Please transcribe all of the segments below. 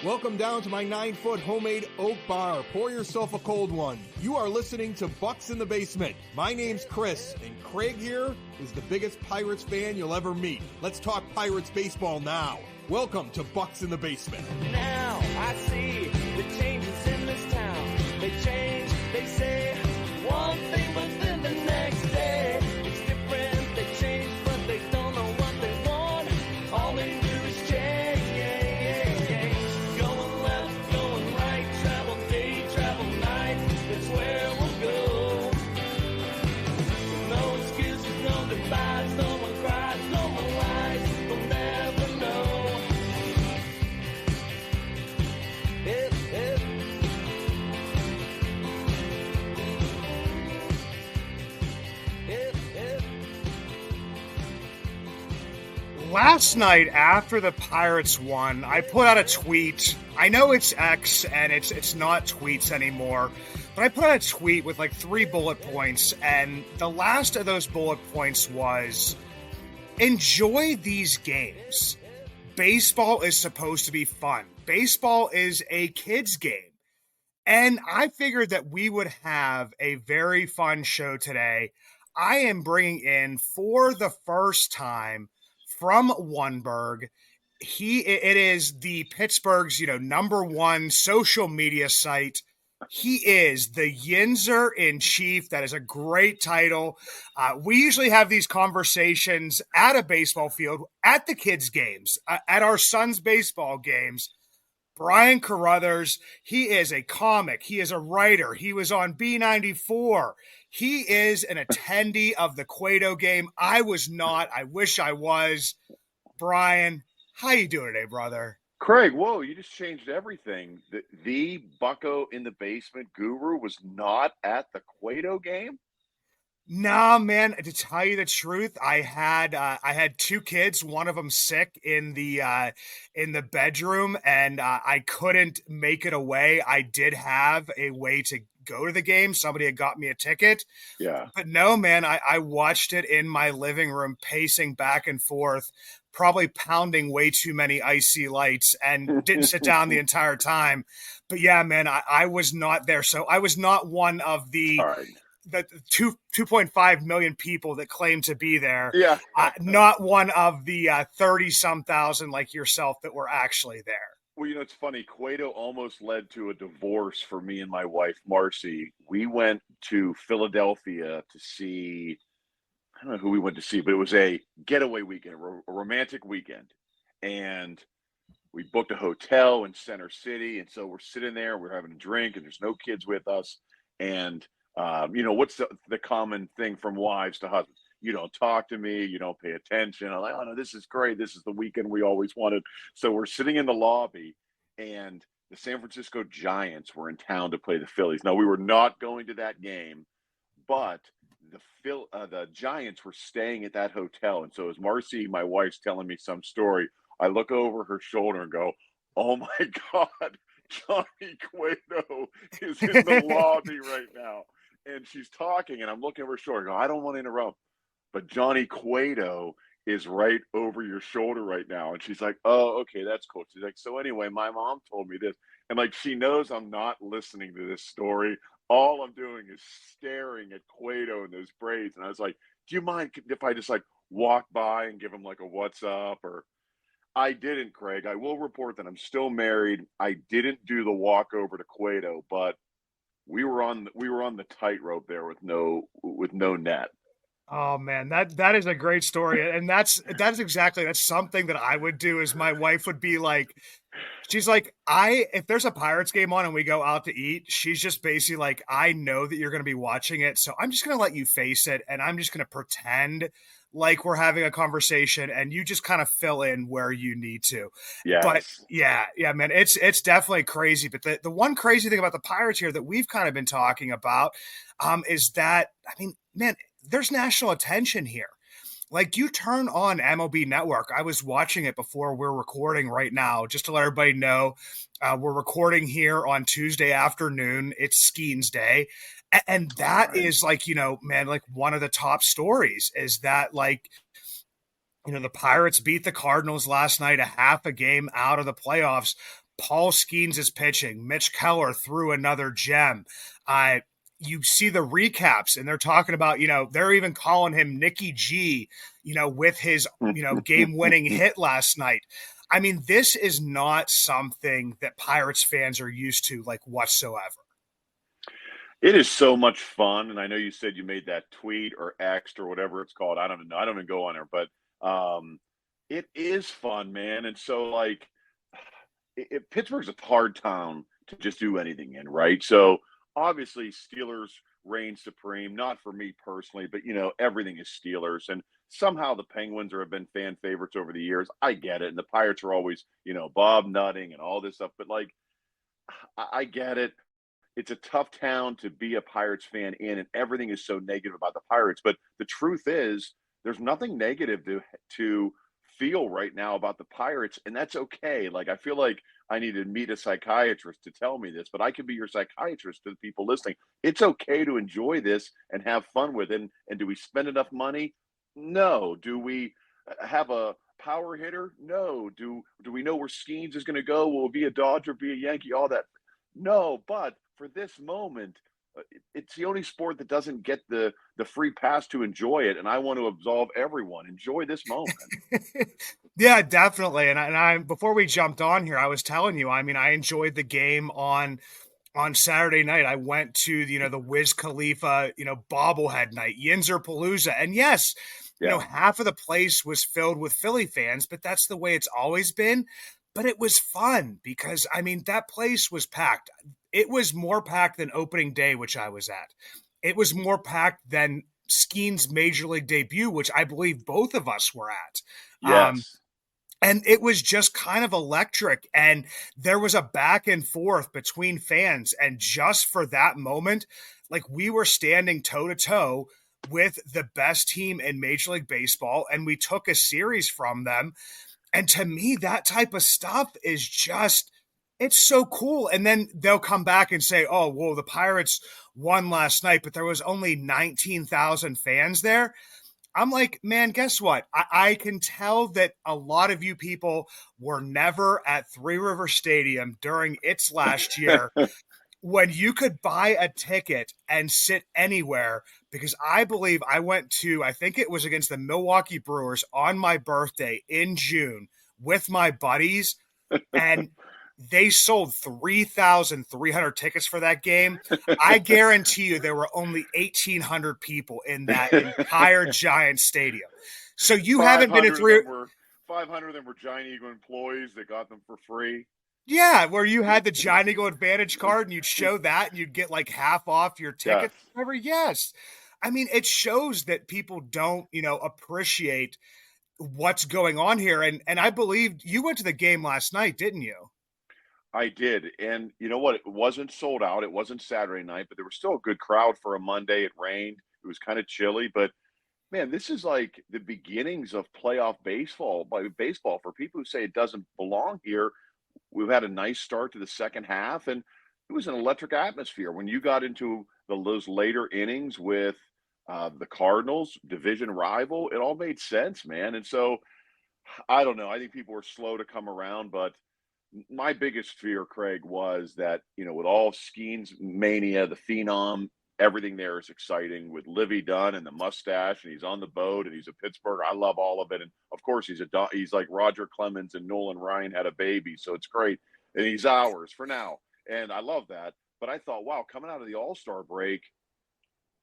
Welcome down to my 9-foot homemade oak bar. Pour yourself a cold one. You are listening to Bucs in the Basement. My name's Chris, and Craig here is the biggest Pirates fan you'll ever meet. Let's talk Pirates baseball now. Welcome to Bucs in the Basement. Now I see the changes in this town. They change, they say one thing, but then the next day it's different. They change, but they don't know what they want. All they do is change. Going left, going right, travel day, travel night. That's where we'll go. No excuses, no goodbyes, no one cries, no one lies. We'll never know. Last night, after the Pirates won, I put out a tweet. I know it's X and it's not tweets anymore, but I put out a tweet with like 3 bullet points, and the last of those bullet points was, enjoy these games. Baseball is supposed to be fun. Baseball is a kid's game. And I figured that we would have a very fun show today. I am bringing in, for the first time, from OneBurgh. It is the Pittsburgh's, #1 social media site. He is the Yinzer in chief. That is a great title. We usually have these conversations at a baseball field, at the kids' games, at our son's baseball games. Brian Carothers, he is a comic. He is a writer. He was on B94. He is an attendee of the Cueto game. I was not. I wish I was. Brian, how you doing today, brother? Craig, whoa, you just changed everything. The Bucko in the Basement guru was not at the Cueto game? Nah, man, to tell you the truth, I had 2 kids, one of them sick in the bedroom, and I couldn't make it away. I did have a way to go to the game. Somebody had got me a ticket. Yeah. But no, man, I watched it in my living room, pacing back and forth, probably pounding way too many icy lights, and didn't sit down the entire time. But yeah, man, I was not there. So I was not one of the... All right. The 2.5 million people that claim to be there. Yeah. Not one of the 30-some thousand like yourself that were actually there. Well, it's funny. Cueto almost led to a divorce for me and my wife, Marcy. We went to Philadelphia to see, I don't know who we went to see, but it was a getaway weekend, a romantic weekend. And we booked a hotel in Center City. And so we're sitting there, we're having a drink, and there's no kids with us. And what's the common thing from wives to husbands? You don't talk to me. You don't pay attention. I'm like, oh, no, this is great. This is the weekend we always wanted. So we're sitting in the lobby, and the San Francisco Giants were in town to play the Phillies. Now, we were not going to that game, but the Giants were staying at that hotel. And so as Marcy, my wife's telling me some story, I look over her shoulder and go, oh, my God, Johnny Cueto is in the lobby right now. And she's talking, and I'm looking over her shoulder. I go, I don't want to interrupt, but Johnny Cueto is right over your shoulder right now. And she's like, oh, okay, that's cool. She's like, so anyway, my mom told me this. And like, she knows I'm not listening to this story. All I'm doing is staring at Cueto and those braids. And I was like, do you mind if I just like walk by and give him like a what's up? Or I didn't, Craig. I will report that I'm still married. I didn't do the walk over to Cueto, but we were on the tightrope there with no net. Oh man, that is a great story, and that's something that I would do. Is my wife would be like, she's like, if there's a Pirates game on and we go out to eat, she's just basically like, I know that you're going to be watching it, so I'm just going to let you face it, and I'm just going to pretend like we're having a conversation, and you just kind of fill in where you need to. Yes. But yeah, man, it's definitely crazy. But the one crazy thing about the Pirates here that we've kind of been talking about is that, I mean, man, there's national attention here. Like, you turn on MLB Network. I was watching it before we're recording right now, just to let everybody know. We're recording here on Tuesday afternoon. It's Skeens Day. And that is like, man, like one of the top stories is that, like, the Pirates beat the Cardinals last night, a half a game out of the playoffs. Paul Skeens is pitching. Mitch Keller threw another gem. You see the recaps, and they're talking about, they're even calling him Nicky G, with his, game-winning hit last night. I mean, this is not something that Pirates fans are used to, like, whatsoever. It is so much fun, and I know you said you made that tweet or X or whatever it's called. I don't even know. I don't even go on there, but it is fun, man. And so, like, Pittsburgh's a hard town to just do anything in, right? So obviously, Steelers reign supreme. Not for me personally, but everything is Steelers, and somehow the Penguins have been fan favorites over the years. I get it, and the Pirates are always, Bob Nutting and all this stuff. But like, I get it. It's a tough town to be a Pirates fan in, and everything is so negative about the Pirates. But the truth is, there's nothing negative to feel right now about the Pirates, and that's okay. Like, I feel like I need to meet a psychiatrist to tell me this, but I could be your psychiatrist to the people listening. It's okay to enjoy this and have fun with it. And do we spend enough money? No. Do we have a power hitter? No. Do we know where Skeens is going to go? Will it be a Dodger, be a Yankee, all that? No, but for this moment, it's the only sport that doesn't get the free pass to enjoy it, and I want to absolve everyone. Enjoy this moment. Yeah, definitely. And I before we jumped on here, I was telling you, I mean, I enjoyed the game on Saturday night. I went to the Wiz Khalifa bobblehead night, Yinzer Palooza, and yes, half of the place was filled with Philly fans, but that's the way it's always been. But it was fun because, I mean, that place was packed. It was more packed than opening day, which I was at. It was more packed than Skeen's Major League debut, which I believe both of us were at. Yes. And it was just kind of electric. And there was a back and forth between fans. And just for that moment, like, we were standing toe to toe with the best team in Major League Baseball, and we took a series from them. And to me, that type of stuff is just, it's so cool. And then they'll come back and say, oh, well, the Pirates won last night, but there was only 19,000 fans there. I'm like, man, guess what? I can tell that a lot of you people were never at Three River Stadium during its last year when you could buy a ticket and sit anywhere, because I believe I went to, I think it was against the Milwaukee Brewers on my birthday in June with my buddies, and they sold 3,300 tickets for that game. I guarantee you there were only 1,800 people in that entire giant stadium. So you haven't been to 500 of them were Giant Eagle employees that got them for free. Yeah, where you had the Giant Eagle Advantage card and you'd show that and you'd get like half off your ticket. Yes. I mean, it shows that people don't, appreciate what's going on here. And I believe you went to the game last night, didn't you? I did. And you know what? It wasn't sold out. It wasn't Saturday night, but there was still a good crowd for a Monday. It rained. It was kind of chilly, but man, this is like the beginnings of playoff baseball. For people who say it doesn't belong here, we've had a nice start to the second half, and it was an electric atmosphere. When you got into those later innings with the Cardinals, division rival, it all made sense, man. And so, I don't know. I think people were slow to come around, but my biggest fear, Craig, was that, with all Skeen's mania, the phenom, everything there is exciting with Livy Dunn and the mustache, and he's on the boat, and he's a Pittsburgh. I love all of it, and of course he's like Roger Clemens and Nolan Ryan had a baby, so it's great, and he's ours for now, and I love that. But I thought, wow, coming out of the All-Star break,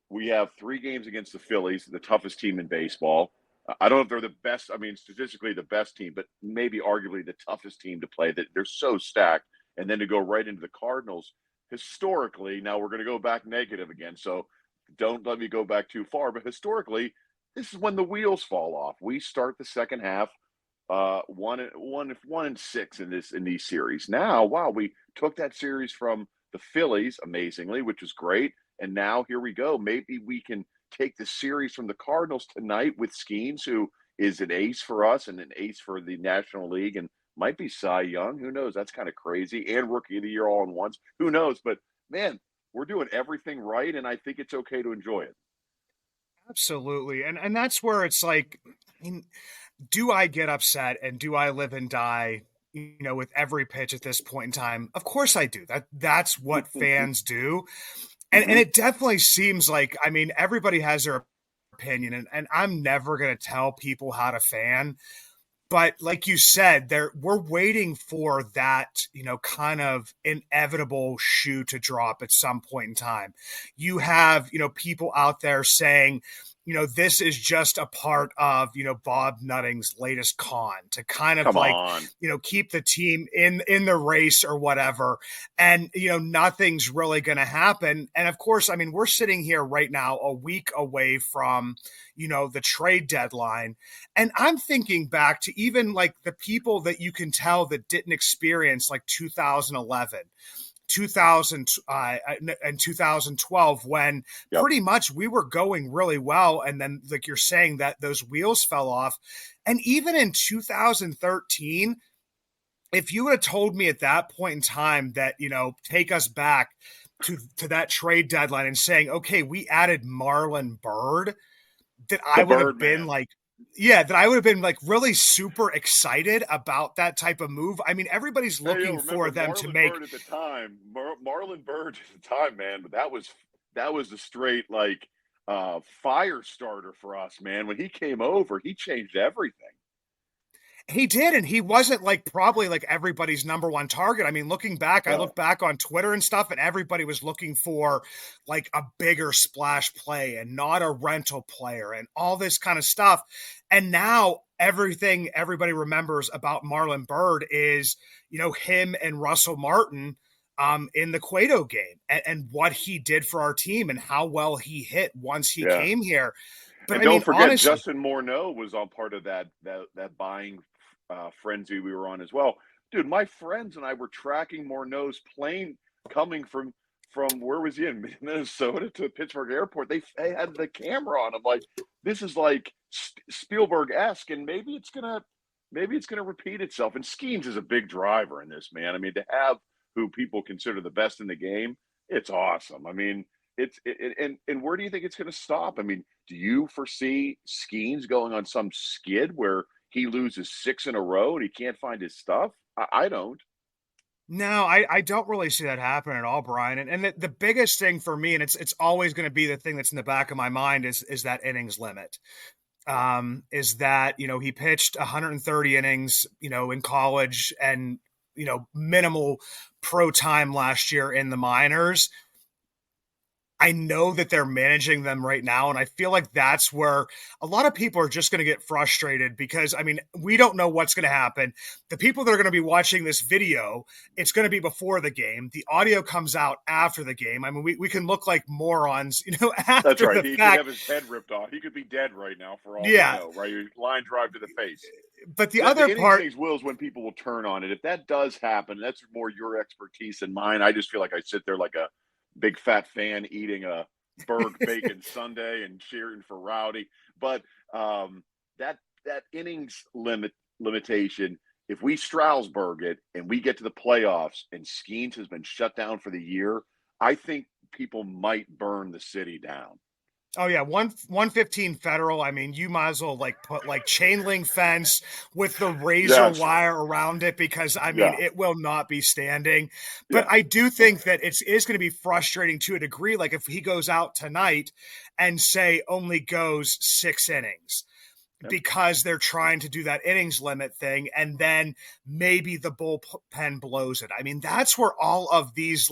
we have 3 games against the Phillies, the toughest team in baseball. I don't know if they're the best. I mean, statistically the best team, but maybe arguably the toughest team to play. That they're so stacked, and then to go right into the Cardinals. Historically, now we're going to go back negative again, so don't let me go back too far. But historically, this is when the wheels fall off. We start the second half 1-6 in these series. Now, wow, we took that series from the Phillies amazingly, which was great, and now here we go. Maybe we can take the series from the Cardinals tonight with Skeens, who is an ace for us and an ace for the National League, and might be Cy Young. Who knows? That's kind of crazy. And Rookie of the Year all in once. Who knows? But, man, we're doing everything right, and I think it's okay to enjoy it. Absolutely. And that's where it's like, I mean, do I get upset and do I live and die with every pitch at this point in time? Of course I do. That's what fans do. And it definitely seems like, I mean, everybody has their opinion, and I'm never going to tell people how to fan. But like you said, we're waiting for that, kind of inevitable shoe to drop at some point in time. You have, people out there saying, this is just a part of, Bob Nutting's latest con to kind of keep the team in the race or whatever. And, nothing's really going to happen. And of course, I mean, we're sitting here right now a week away from, the trade deadline. And I'm thinking back to even like the people that you can tell that didn't experience like 2011. 2000 and 2012 when pretty much we were going really well, and then like you're saying that those wheels fell off. And even in 2013, if you would have told me at that point in time that take us back to that trade deadline and saying, okay, we added Marlon Byrd, that I would have been like, that I would have been like really super excited about that type of move. I mean, everybody's looking for them to make. Byrd at the time, Marlon Byrd at the time, man, but that was a straight like fire starter for us, man. When he came over, he changed everything. He did, and he wasn't like probably like everybody's number one target. I mean, looking back, I look back on Twitter and stuff, and everybody was looking for like a bigger splash play and not a rental player and all this kind of stuff. And now everything everybody remembers about Marlon Byrd is, him and Russell Martin in the Cueto game and what he did for our team and how well he hit once he came here. But and don't forget, honestly, Justin Morneau was on part of that buying frenzy we were on as well. Dude, my friends and I were tracking Morneau's plane coming from where was he in Minnesota to Pittsburgh Airport. They had the camera on him. Like, this is like Spielberg-esque, and maybe it's gonna repeat itself. And Skeens is a big driver in this, man. I mean, to have who people consider the best in the game, it's awesome. I mean, and where do you think it's going to stop? I mean, do you foresee Skeens going on some skid where he loses 6 in a row and he can't find his stuff? I don't. No, I don't really see that happen at all, Brian. And the biggest thing for me, and it's always going to be the thing that's in the back of my mind, is that innings limit. Is that, he pitched 130 innings, in college and, minimal pro time last year in the minors. I know that they're managing them right now, and I feel like that's where a lot of people are just going to get frustrated because, I mean, we don't know what's going to happen. The people that are going to be watching this video, it's going to be before the game. The audio comes out after the game. I mean, we can look like morons, after that's right. He could have his head ripped off. He could be dead right now for all we know, right? Line drive to the face. But the other part is, Will, is when people will turn on it. If that does happen, that's more your expertise than mine. I just feel like I sit there like a big fat fan eating a Berg bacon sundae and cheering for Rowdy. But that innings limitation, if we Strasburg it and we get to the playoffs and Skeens has been shut down for the year, I think people might burn the city down. Oh yeah, 115 Federal. I mean, you might as well like put like chain link fence with the razor wire around it because I mean it will not be standing. But I do think that it is going to be frustrating to a degree. Like if he goes out tonight and say only goes 6 innings. Because they're trying to do that innings limit thing, and then maybe the bullpen blows it. I mean, that's where all of these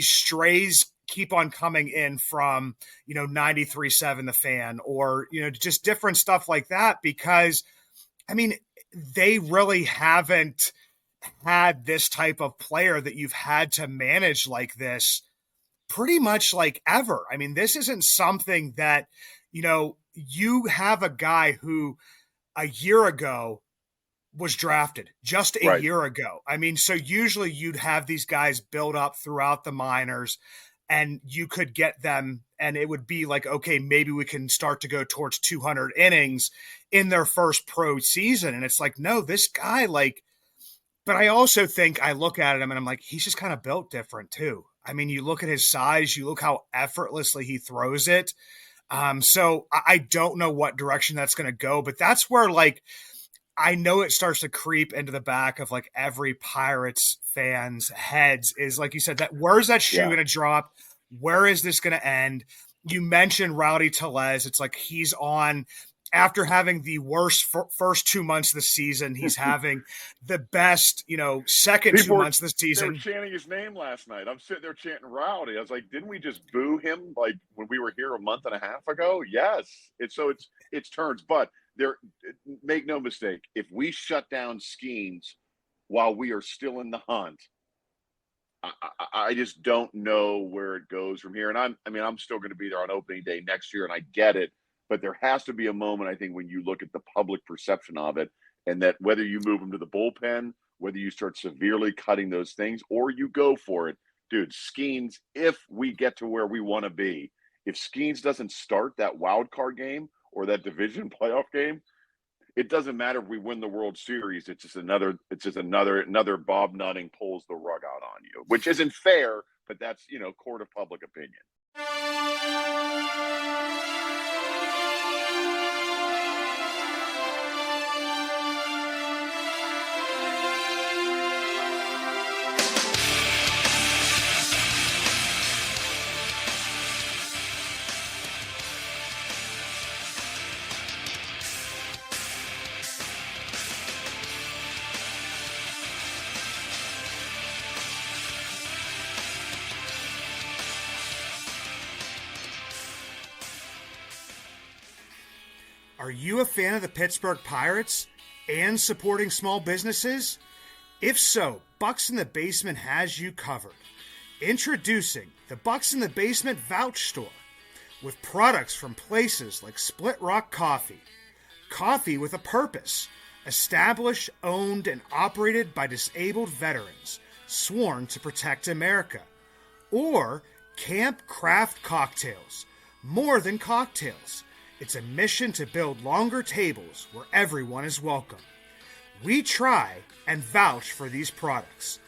strays keep on coming in from, 93.7 The Fan or, just different stuff like that, because, I mean, they really haven't had this type of player that you've had to manage like this pretty much like ever. I mean, this isn't something that, you have a guy who a year ago was drafted just a year ago. I mean, so usually you'd have these guys build up throughout the minors and you could get them and it would be like, okay, maybe we can start to go towards 200 innings in their first pro season. And it's like, no, this guy but I also think I look at him and I'm like, he's just kind of built different too. I mean, you look at his size, you look how effortlessly he throws it. So I don't know what direction that's going to go, but that's where I know it starts to creep into the back of like every Pirates fan's heads is, like you said, that where's that shoe going to drop? Where is this going to end? You mentioned Rowdy Tellez. It's like he's on after having the worst first 2 months of the season. He's having the best, second 2 months of the season. They were chanting his name last night. I'm sitting there chanting Rowdy. I was like, didn't we just boo him like when we were here a month and a half ago? Yes. It's turns, but make no mistake. If we shut down Skeens while we are still in the hunt, I just don't know where it goes from here. And I'm still going to be there on opening day next year, and I get it. But there has to be a moment, I think, when you look at the public perception of it, and that whether you move them to the bullpen, whether you start severely cutting those things, or you go for it, dude, Skeens, if we get to where we want to be, if Skeens doesn't start that wild card game or that division playoff game, it doesn't matter if we win the World Series. It's just another Bob Nutting pulls the rug out on you, which isn't fair, but that's, court of public opinion. Are you a fan of the Pittsburgh Pirates and supporting small businesses? If so, Bucs in the Basement has you covered. Introducing the Bucs in the Basement Vouch Store with products from places like Split Rock Coffee, coffee with a purpose, established, owned, and operated by disabled veterans, sworn to protect America, or Camp Craft Cocktails, more than cocktails. It's a mission to build longer tables where everyone is welcome. We try and vouch for these products.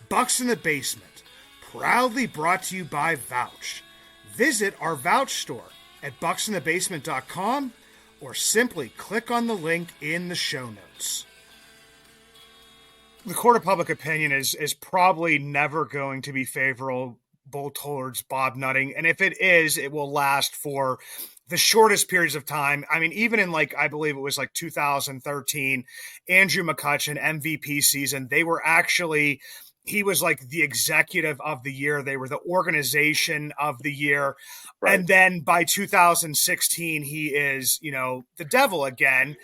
Bucs in the Basement, proudly brought to you by VOUCH. Visit our Vouch store at bucsinthebasement.com or simply click on the link in the show notes. The court of public opinion is probably never going to be favorable towards Bob Nutting, and if it is, it will last for the shortest periods of time. I mean, even in I believe it was 2013, Andrew McCutchen MVP season, he was the executive of the year. They were the organization of the year. Right. And then by 2016, he is, the devil again.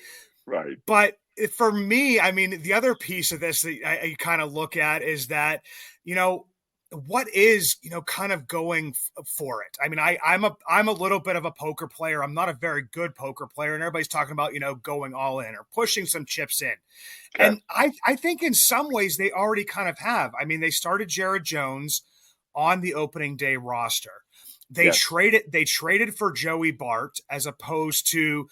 Right. But for me, I mean, the other piece of this that I kind of look at is that, what is, kind of going for it? I mean, I'm a little bit of a poker player. I'm not a very good poker player, and everybody's talking about, going all in or pushing some chips in. Sure. And I think in some ways they already kind of have. I mean, they started Jared Jones on the opening day roster. They traded for Joey Bart as opposed to,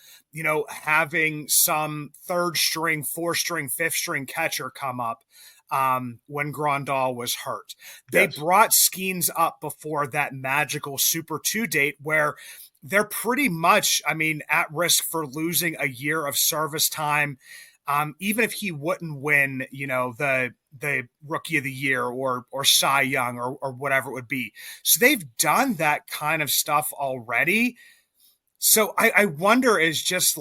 having some third string, fourth string, fifth string catcher come up. When Grandal was hurt. They brought Skeens up before that magical Super 2 date where they're pretty much, at risk for losing a year of service time, even if he wouldn't win, the Rookie of the Year or Cy Young or whatever it would be. So they've done that kind of stuff already. So I wonder is just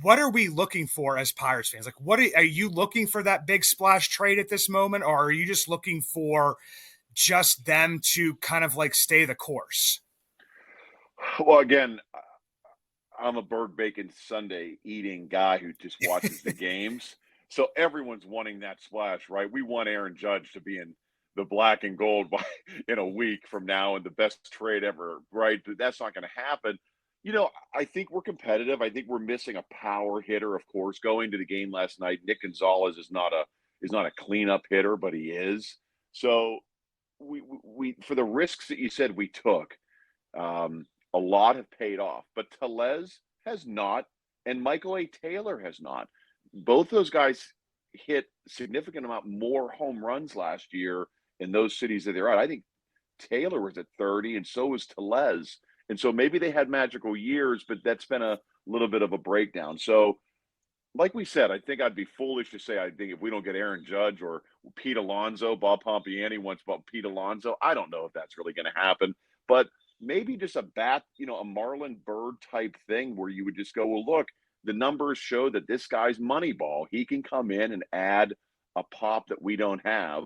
what are we looking for as Pirates fans? What are you looking for that big splash trade at this moment? Or are you just looking for just them to kind of stay the course? Well, again, I'm a Berg Bacon Sunday eating guy who just watches the games. So everyone's wanting that splash, right? We want Aaron Judge to be in the black and gold in a week from now and the best trade ever, right? But that's not going to happen. I think we're competitive. I think we're missing a power hitter, of course. Going to the game last night, Nick Gonzalez is not a cleanup hitter, but he is. So we for the risks that you said we took, a lot have paid off. But Tellez has not, and Michael A. Taylor has not. Both those guys hit significant amount more home runs last year in those cities that they're at. I think Taylor was at 30, and so was Tellez. And so maybe they had magical years, but that's been a little bit of a breakdown. So like we said, I think I'd be foolish to say I think if we don't get Aaron Judge or Pete Alonso, Bob Pompiani wants about Pete Alonso. I don't know if that's really going to happen, but maybe just a bat, a Marlon Byrd type thing where you would just go, well, look, the numbers show that this guy's Moneyball. He can come in and add a pop that we don't have.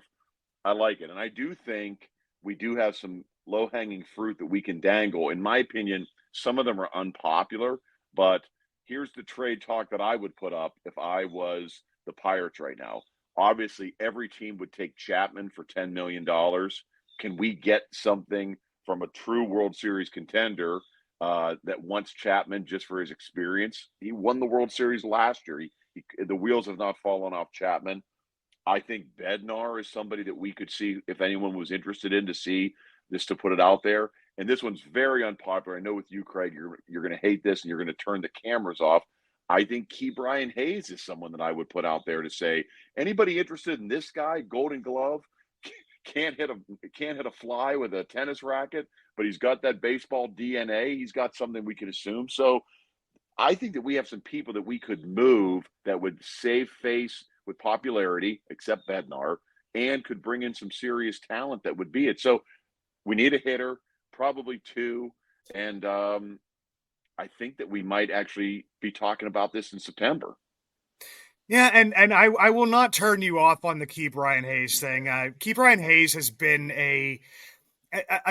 I like it. And I do think we do have some low hanging fruit that we can dangle. In my opinion, some of them are unpopular, but here's the trade talk that I would put up if I was the Pirates right now. Obviously, every team would take Chapman for $10 million. Can we get something from a true World Series contender that wants Chapman just for his experience? He won the World Series last year. The wheels have not fallen off Chapman. I think Bednar is somebody that we could see if anyone was interested in to see this, to put it out there. And this one's very unpopular. I know with you, Craig, you're going to hate this and you're going to turn the cameras off. I think Brian Hayes is someone that I would put out there to say, anybody interested in this guy, Golden Glove, can't hit a fly with a tennis racket, but he's got that baseball DNA. He's got something we could assume. So I think that we have some people that we could move that would save face with popularity, except Bednar, and could bring in some serious talent that would be it. So we need a hitter, probably two, and I think that we might actually be talking about this in September. Yeah, and I will not turn you off on the Brian Hayes thing. Brian Hayes has been a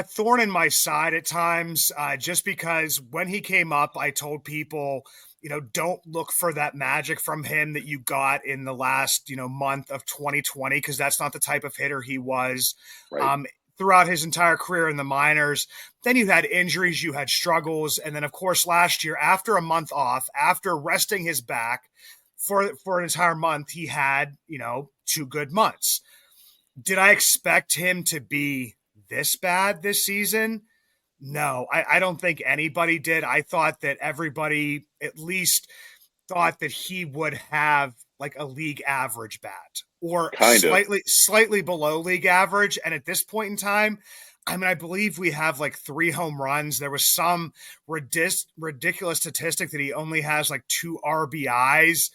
thorn in my side at times, just because when he came up, I told people, don't look for that magic from him that you got in the last, month of 2020, because that's not the type of hitter he was. Right. Throughout his entire career in the minors. Then you had injuries, you had struggles. And then, of course, last year, after a month off, after resting his back for an entire month, he had, 2 good months. Did I expect him to be this bad this season? No, I don't think anybody did. I thought that everybody at least thought that he would have like a league average bat or slightly below league average. And at this point in time, I believe we have like 3 home runs. There was some ridiculous statistic that he only has like 2 RBIs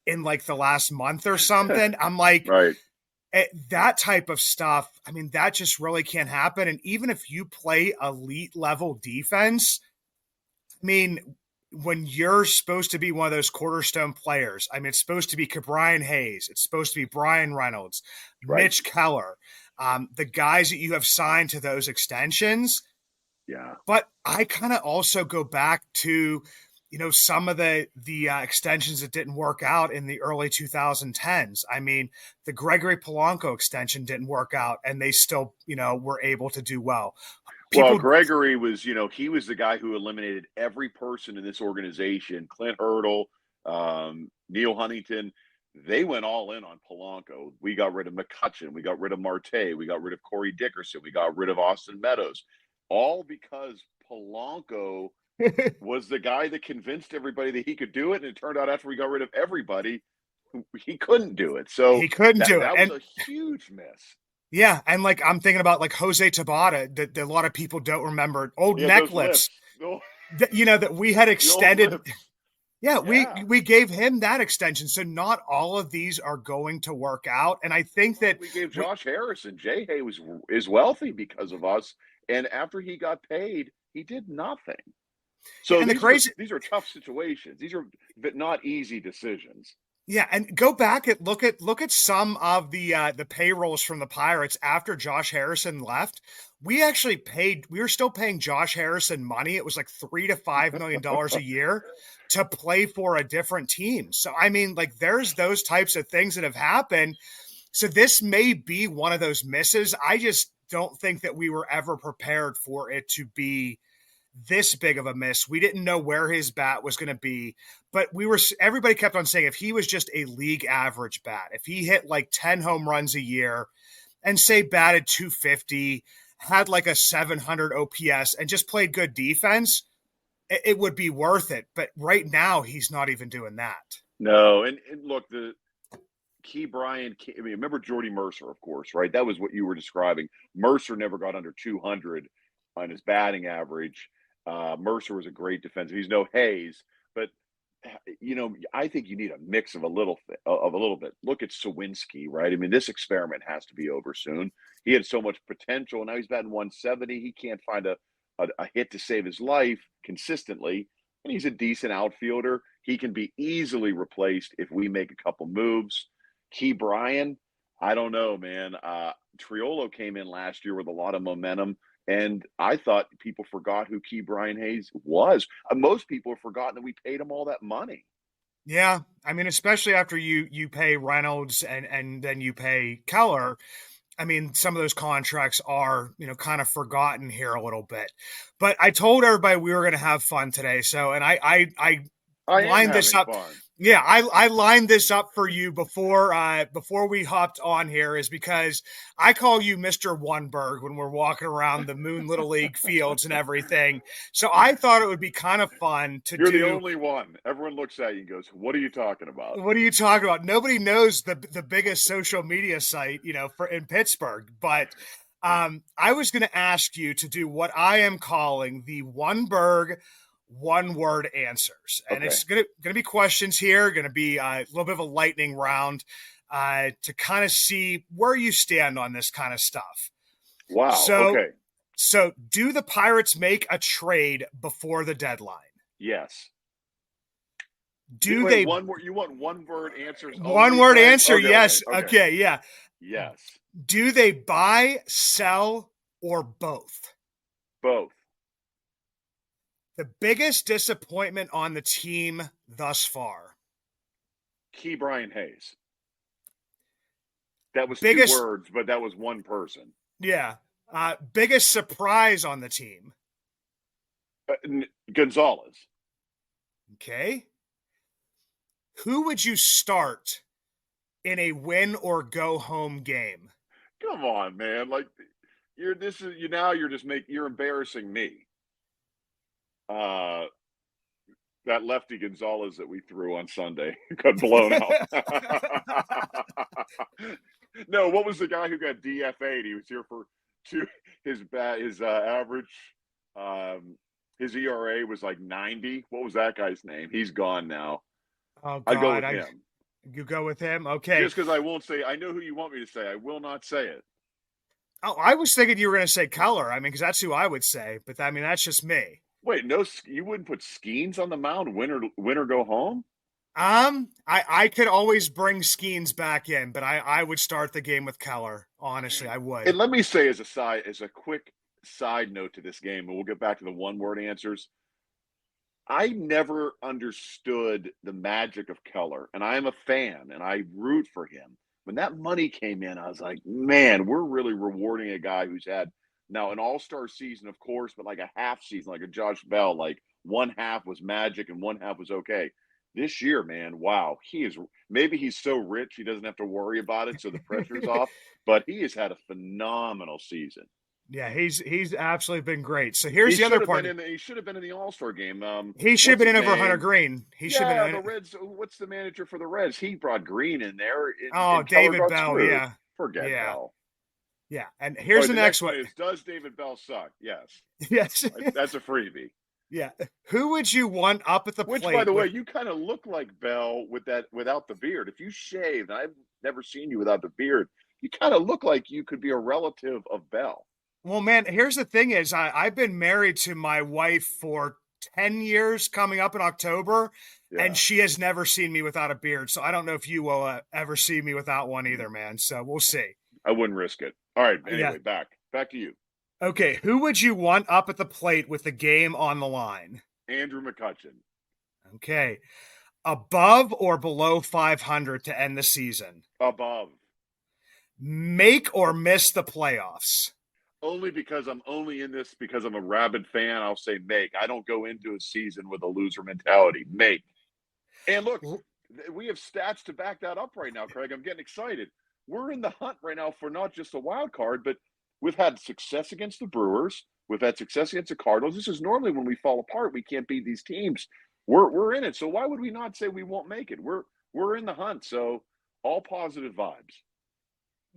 in like the last month or something. I'm like, right. That type of stuff, that just really can't happen. And even if you play elite level defense, when you're supposed to be one of those cornerstone players, it's supposed to be Brian Hayes. It's supposed to be Brian Reynolds, right. Mitch Keller, the guys that you have signed to those extensions. Yeah. But I kind of also go back to, some of the extensions that didn't work out in the early 2010s. The Gregory Polanco extension didn't work out, and they still, were able to do well. Well, Gregory was, he was the guy who eliminated every person in this organization. Clint Hurdle, Neil Huntington, they went all in on Polanco. We got rid of McCutcheon. We got rid of Marte. We got rid of Corey Dickerson. We got rid of Austin Meadows. All because Polanco was the guy that convinced everybody that he could do it. And it turned out after we got rid of everybody, he couldn't do it. So he couldn't do it. That was a huge miss. Yeah, and I'm thinking about Jose Tabata that a lot of people don't remember. Neck lips. That we had extended. Yeah, we gave him that extension. So not all of these are going to work out. And I think that we gave Josh Harrison. Jay Hay is wealthy because of us. And after he got paid, he did nothing. So these are tough situations. These are not easy decisions. Yeah, and go back and look at some of the payrolls from the Pirates after Josh Harrison left. We were still paying Josh Harrison money. It was like $3 to $5 million a year to play for a different team. So there's those types of things that have happened. So this may be one of those misses. I just don't think that we were ever prepared for it to be this big of a miss. We didn't know where his bat was going to be, but everybody kept on saying if he was just a league average bat, if he hit like 10 home runs a year and say batted 250, had like a 700 OPS and just played good defense, it would be worth it. But right now he's not even doing that. No. And look, the Brian, remember Jordy Mercer, of course, right? That was what you were describing. Mercer never got under 200 on his batting average. Mercer was a great defensive. He's no Hayes, but I think you need a mix of a little bit. Look at Sawinski, right? I mean, this experiment has to be over soon. He had so much potential. Now he's batting 170. He can't find a hit to save his life consistently, and he's a decent outfielder. He can be easily replaced if we make a couple moves. Key Bryan, I don't know, man. Triolo came in last year with a lot of momentum. And I thought people forgot who Key Brian Hayes was. Most people have forgotten that we paid him all that money. Yeah, I mean, especially after you pay Reynolds and then you pay Keller. I mean, some of those contracts are, kind of forgotten here a little bit. But I told everybody we were going to have fun today. So, and I lined this up. Fun. Yeah, I lined this up for you before we hopped on here, is because I call you Mr. OneBurgh when we're walking around the Moon Little League fields and everything. So I thought it would be kind of fun to You're the only one. Everyone looks at you and goes, "What are you talking about? What are you talking about?" Nobody knows the biggest social media site, in Pittsburgh. But I was going to ask you to do what I am calling the OneBurgh one-word answers. And It's going to be questions here, going to be a little bit of a lightning round to kind of see where you stand on this kind of stuff. Wow. So do the Pirates make a trade before the deadline? Yes. Do they? You want one-word answers? One-word answer, yes. Okay, yeah. Yes. Do they buy, sell, or both? Both. The biggest disappointment on the team thus far? Key Brian Hayes. That was biggest, 2 words, but that was one person. Yeah. Biggest surprise on the team? Gonzalez. Okay. Who would you start in a win or go home game? Come on, man. Like you're embarrassing me. That lefty Gonzalez that we threw on Sunday got blown out. No, what was the guy who got DFA'd? He was here for his average, his ERA was like 90. What was that guy's name? He's gone now. Oh, God. I'd go with him. You go with him? Okay. Just because I won't say, I know who you want me to say. I will not say it. Oh, I was thinking you were going to say Keller. I mean, because that's who I would say. But, that's just me. Wait, no, you wouldn't put Skeens on the mound, win or go home? I could always bring Skeens back in, but I would start the game with Keller. Honestly, I would. And let me say as a quick side note to this game, and we'll get back to the one-word answers. I never understood the magic of Keller, and I am a fan, and I root for him. When that money came in, I was like, man, we're really rewarding a guy who's had now an all-star season, of course, but like a half season, like a Josh Bell, like one half was magic and one half was okay. This year, man, wow, maybe he's so rich he doesn't have to worry about it, so the pressure's off, but he has had a phenomenal season. Yeah, he's absolutely been great. So here's the other part. He should have been in the All-Star game. He should have been in over Hunter Green. The Reds. What's the manager for the Reds? He brought Green in there. David Bell. Screwed. Yeah, forget Bell. Yeah, and here's the next one. Does David Bell suck? Yes. Yes. That's a freebie. Yeah. Who would you want up at the plate? Which, by the way, you kind of look like Bell without the beard. If you shaved, and I've never seen you without the beard, you kind of look like you could be a relative of Bell. Well, man, here's the thing is I've been married to my wife for 10 years coming up in October, and she has never seen me without a beard. So I don't know if you will ever see me without one either, man. So we'll see. I wouldn't risk it. All right. Anyway, back to you. Okay. Who would you want up at the plate with the game on the line? Andrew McCutchen. Okay. Above or below 500 to end the season? Above. Make or miss the playoffs? Only because I'm only in this because I'm a rabid fan. I'll say make. I don't go into a season with a loser mentality. Make. And look, we have stats to back that up right now, Craig. I'm getting excited. We're in the hunt right now for not just a wild card, but we've had success against the Brewers. We've had success against the Cardinals. This is normally when we fall apart. We can't beat these teams. We're in it. So why would we not say we won't make it? We're in the hunt. So all positive vibes.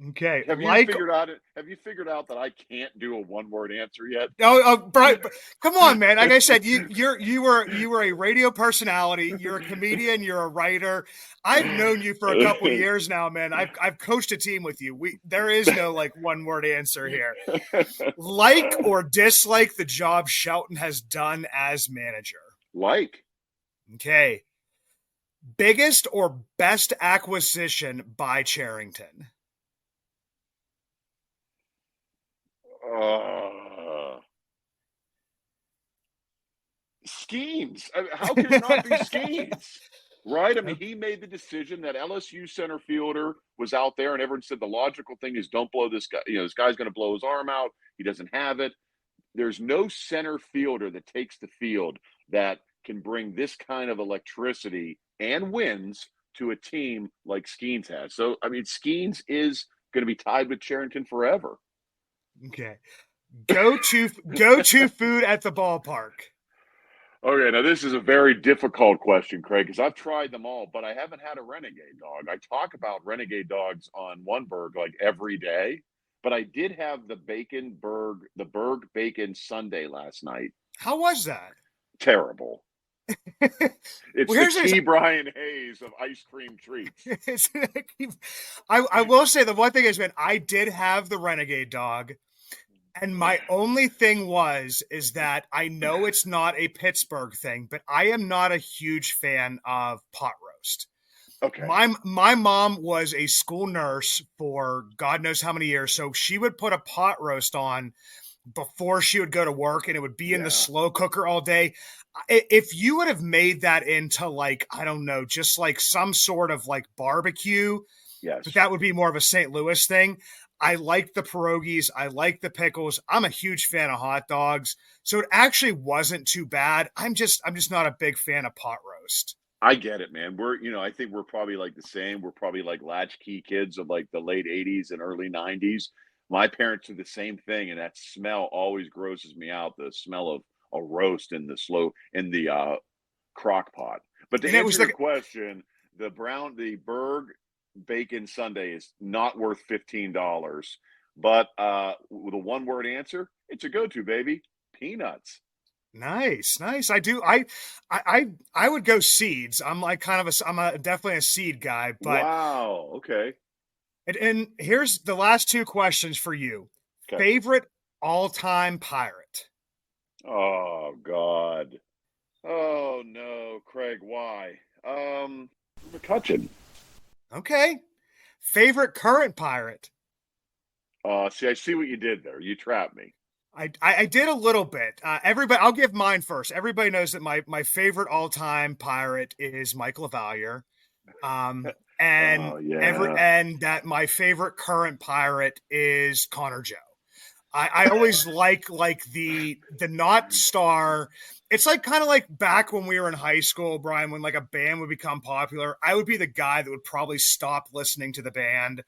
Okay. Have you figured out it? Have you figured out that I can't do a one-word answer yet? Brian, come on, man. Like I said, you were a radio personality. You're a comedian. You're a writer. I've known you for a couple years now, man. I've coached a team with you. There is no like one word answer here. Like or dislike the job Shelton has done as manager? Like. Okay. Biggest or best acquisition by Charrington? Schemes. I mean, how can it not be schemes? Right? I mean, he made the decision that LSU center fielder was out there, and everyone said the logical thing is don't blow this guy. You know, this guy's going to blow his arm out. He doesn't have it. There's no center fielder that takes the field that can bring this kind of electricity and wins to a team like Skeens has. So, I mean, Skeens is going to be tied with Charrington forever. Okay. Go to food at the ballpark. Okay, now this is a very difficult question, Craig, because I've tried them all, but I haven't had a renegade dog. I talk about renegade dogs on OneBurgh like every day, but I did have the Berg bacon sundae last night. How was that? Terrible. It's the T. Brian Hayes of ice cream treats. I will say the one thing is, man, I did have the renegade dog. And my only thing is that I know it's not a Pittsburgh thing, but I am not a huge fan of pot roast. Okay. My mom was a school nurse for God knows how many years. So she would put a pot roast on before she would go to work, and it would be in the slow cooker all day. If you would have made that into like, I don't know, just like some sort of like barbecue, yes, but that would be more of a St. Louis thing. I like the pierogies. I like the pickles. I'm a huge fan of hot dogs. So it actually wasn't too bad. I'm just not a big fan of pot roast. I get it, man. I think we're probably like the same. We're probably like latchkey kids of like the late 80s and early 90s. My parents do the same thing, and that smell always grosses me out, the smell of a roast in the crock pot. But to answer your question, the Berg bacon sundae is not worth $15, but with a one-word answer, it's a go-to, baby. Peanuts. Nice. I would go seeds. I'm like definitely a seed guy, but wow. Okay. And here's the last two questions for you. Okay. Favorite all-time pirate? Oh God. Oh no, Craig, why? McCutcheon. Okay. Favorite current pirate? See, I see what you did there. You trapped me. I did a little bit. I'll give mine first. Everybody knows that my favorite all-time pirate is Michael LaValliere. And that my favorite current pirate is Connor Joe. I always like the not star. It's like kind of like back when we were in high school, Brian, when like a band would become popular, I would be the guy that would probably stop listening to the band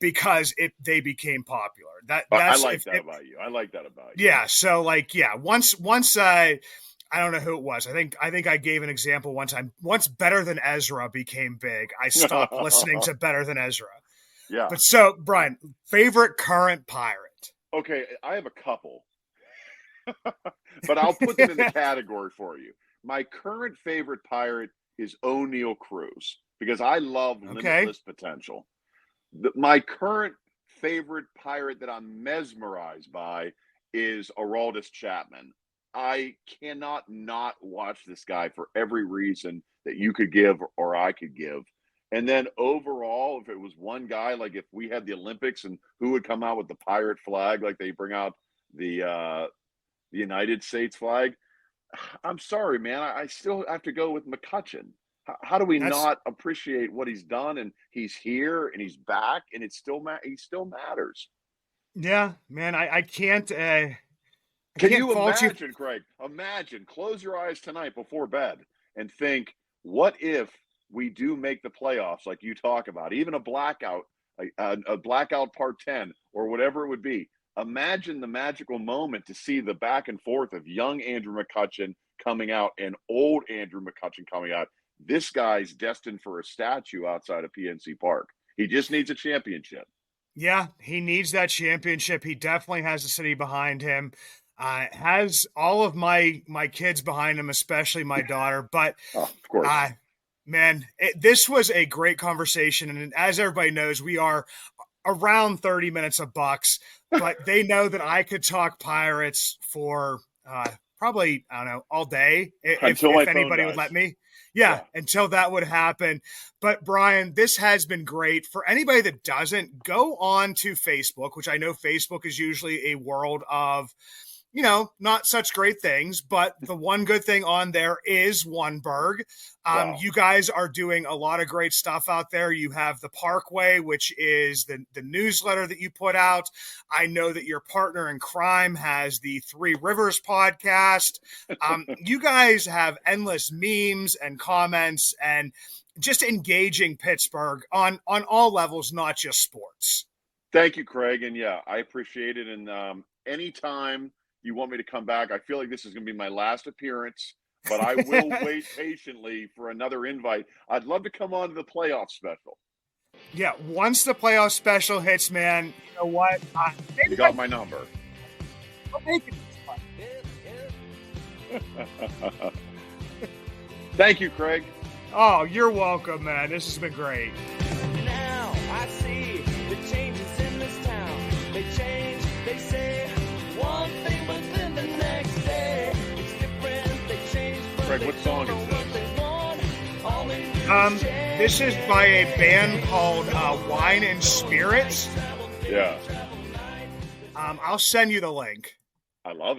because they became popular. I like that about you. Yeah. So like, yeah, once I don't know who it was. I think I gave an example one time. Once Better Than Ezra became big, I stopped listening to Better Than Ezra. Yeah. But so, Brian, favorite current pirate? Okay, I have a couple. But I'll put them in the category for you. My current favorite pirate is O'Neill Cruz because I love Limitless Potential. My current favorite pirate that I'm mesmerized by is Aroldis Chapman. I cannot not watch this guy for every reason that you could give or I could give. And then overall, if it was one guy, like if we had the Olympics and who would come out with the pirate flag, like they bring out the United States flag, I'm sorry, man. I still have to go with McCutcheon. How do we not appreciate what he's done? And he's here and he's back, and he still matters. Yeah, man. I can't. Can you imagine, Craig? Imagine. Close your eyes tonight before bed and think, what if we do make the playoffs like you talk about, even a blackout, a blackout part 10 or whatever it would be. Imagine the magical moment to see the back and forth of young Andrew McCutcheon coming out and old Andrew McCutcheon coming out. This guy's destined for a statue outside of PNC Park. He just needs a championship. Yeah, he needs that championship. He definitely has the city behind him. Has all of my kids behind him, especially my daughter. But of course. Man, this was a great conversation. And as everybody knows, we are around 30 minutes of Bucs, but they know that I could talk Pirates for probably, I don't know, all day if anybody would let me. Yeah, until that would happen. But Brian, this has been great. For anybody that doesn't, go on to Facebook, which I know Facebook is usually a world of, not such great things, but the one good thing on there is OneBurgh. Wow. You guys are doing a lot of great stuff out there. You have the Parkway, which is the newsletter that you put out. I know that your partner in crime has the Three Rivers podcast. You guys have endless memes and comments and just engaging Pittsburgh on all levels, not just sports. Thank you, Craig. And yeah, I appreciate it. And anytime you want me to come back, I feel like this is going to be my last appearance, but I will wait patiently for another invite. I'd love to come on to the playoff special. Yeah, once the playoff special hits, man, you know what? You got my number. I'll make it. Thank you, Craig. Oh, you're welcome, man. This has been great. Now I see the changes in this town. They change, they say one thing, but then the next day it's different. They change, but Craig, what song is this? This is by a band called Wine and Spirits. Yeah. I'll send you the link. I love it.